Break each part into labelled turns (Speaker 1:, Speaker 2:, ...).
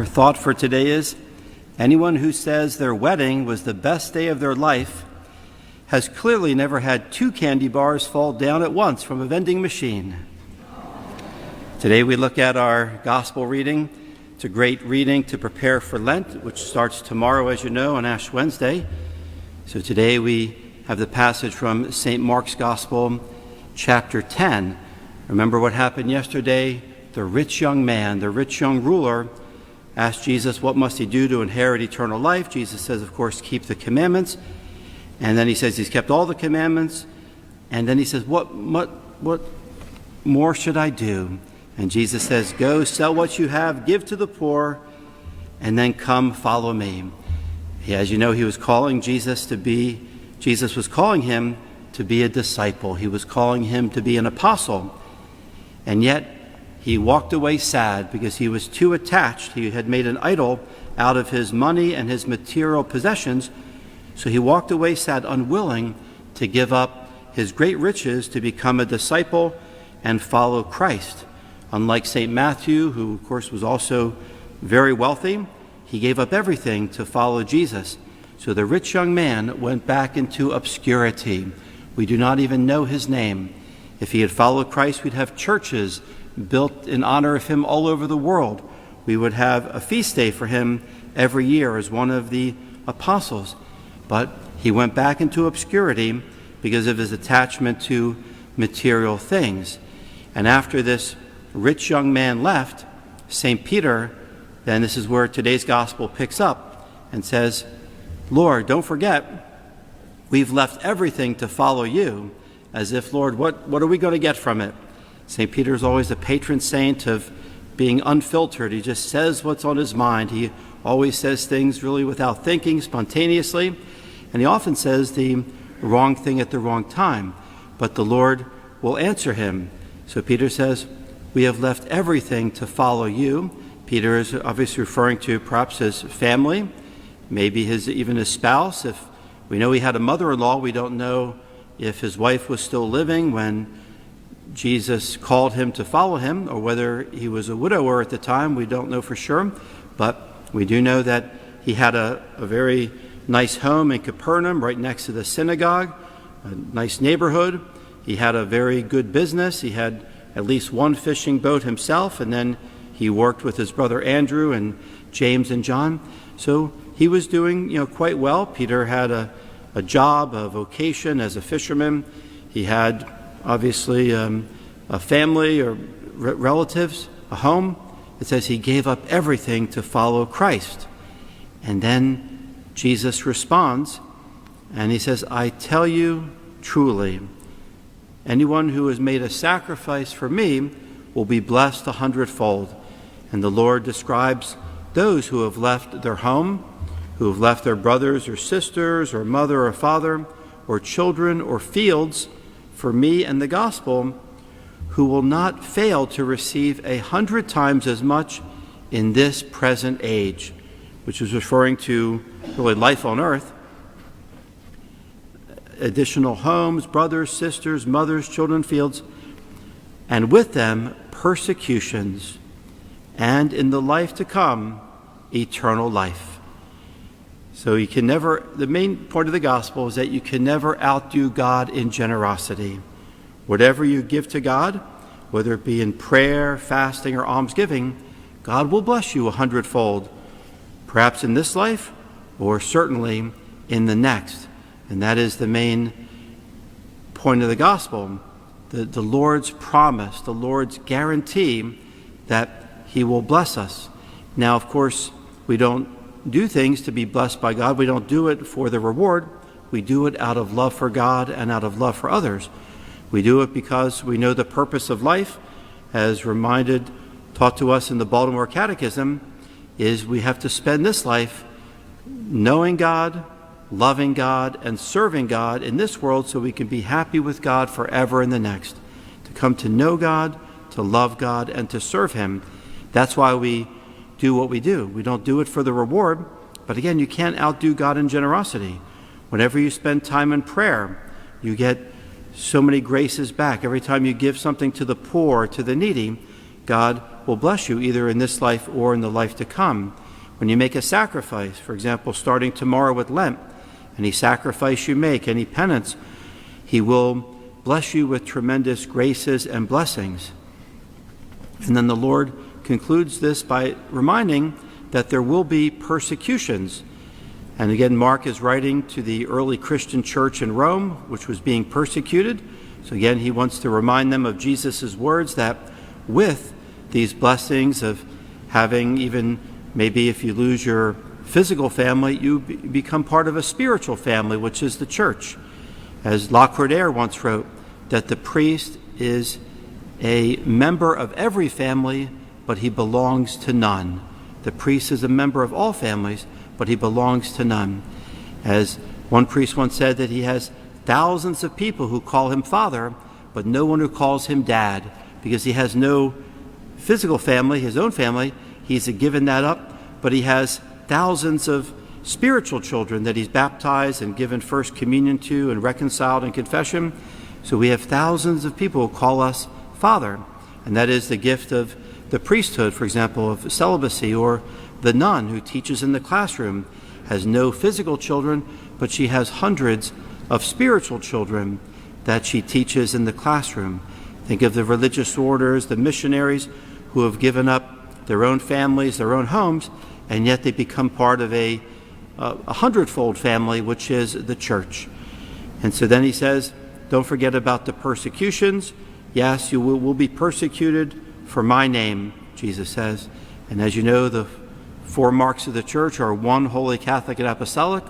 Speaker 1: Our thought for today is, anyone who says their wedding was the best day of their life has clearly never had 2 candy bars fall down at once from a vending machine. Today we look at our gospel reading. It's a great reading to prepare for Lent, which starts tomorrow, as you know, on Ash Wednesday. So today we have the passage from St. Mark's Gospel, chapter 10. Remember what happened yesterday? The rich young man, the rich young ruler, asked Jesus, what must he do to inherit eternal life? Jesus says, of course, keep the commandments. And then he says he's kept all the commandments. And then he says, what more should I do? And Jesus says, go sell what you have, give to the poor, and then come follow me. As you know, he was calling Jesus was calling him to be a disciple. He was calling him to be an apostle. And yet he walked away sad because he was too attached. He had made an idol out of his money and his material possessions. So he walked away sad, unwilling to give up his great riches to become a disciple and follow Christ. Unlike St. Matthew, who of course was also very wealthy, he gave up everything to follow Jesus. So the rich young man went back into obscurity. We do not even know his name. If he had followed Christ, we'd have churches built in honor of him all over the world. We would have a feast day for him every year as one of the apostles. But he went back into obscurity because of his attachment to material things. And after this rich young man left, St. Peter, then this is where today's gospel picks up and says, Lord, don't forget, we've left everything to follow you. As if, Lord, what are we going to get from it? St. Peter is always the patron saint of being unfiltered. He just says what's on his mind. He always says things really without thinking, spontaneously. And he often says the wrong thing at the wrong time. But the Lord will answer him. So Peter says, we have left everything to follow you. Peter is obviously referring to perhaps his family, maybe even his spouse. If we know he had a mother-in-law, we don't know if his wife was still living when Jesus called him to follow him, or whether he was a widower at the time. We don't know for sure. But we do know that he had a very nice home in Capernaum, right next to the synagogue, a nice neighborhood. He had a very good business. He had at least one fishing boat himself, and then he worked with his brother Andrew and James and John. So he was doing, quite well. Peter had a job, a vocation as a fisherman. He had obviously a family or relatives, a home. It says he gave up everything to follow Christ. And then Jesus responds and he says, I tell you truly, anyone who has made a sacrifice for me will be blessed 100-fold. And the Lord describes those who have left their home, who have left their brothers or sisters or mother or father or children or fields for me and the gospel, who will not fail to receive 100 times as much in this present age, which is referring to really life on earth. Additional homes, brothers, sisters, mothers, children, fields, and with them persecutions, and in the life to come, eternal life. So you can never, the main point of the gospel is that you can never outdo God in generosity. Whatever you give to God, whether it be in prayer, fasting, or almsgiving, God will bless you 100-fold, perhaps in this life, or certainly in the next. And that is the main point of the gospel, the Lord's promise, the Lord's guarantee that he will bless us. Now, of course, we don't do things to be blessed by God. We don't do it for the reward. We do it out of love for God and out of love for others. We do it because we know the purpose of life, as taught to us in the Baltimore Catechism, is we have to spend this life knowing God, loving God, and serving God in this world so we can be happy with God forever in the next. To come to know God, to love God, and to serve him. That's why we do what we do. We don't do it for the reward, but again, you can't outdo God in generosity. Whenever you spend time in prayer, you get so many graces back. Every time you give something to the poor, to the needy, God will bless you either in this life or in the life to come. When you make a sacrifice, for example, starting tomorrow with Lent, any sacrifice you make, any penance, he will bless you with tremendous graces and blessings. And then the Lord concludes this by reminding that there will be persecutions. And again, Mark is writing to the early Christian church in Rome, which was being persecuted. So again, he wants to remind them of Jesus' words that with these blessings of having, even maybe if you lose your physical family, you become part of a spiritual family, which is the church. As Lacordaire once wrote, that the priest is a member of every family, but he belongs to none. The priest is a member of all families, but he belongs to none. As one priest once said, that he has thousands of people who call him father, but no one who calls him dad, because he has no physical family, his own family. He's given that up, but he has thousands of spiritual children that he's baptized and given first communion to and reconciled in confession. So we have thousands of people who call us father, and that is the gift of the priesthood, for example, of celibacy, or the nun who teaches in the classroom, has no physical children, but she has hundreds of spiritual children that she teaches in the classroom. Think of the religious orders, the missionaries who have given up their own families, their own homes, and yet they become part of a hundredfold family, which is the church. And so then he says, don't forget about the persecutions. Yes, you will be persecuted for my name, Jesus says. And as you know, the 4 marks of the church are 1, holy, Catholic, and apostolic.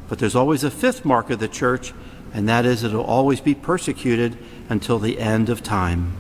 Speaker 1: But there's always a 5th mark of the church, and that is it'll always be persecuted until the end of time.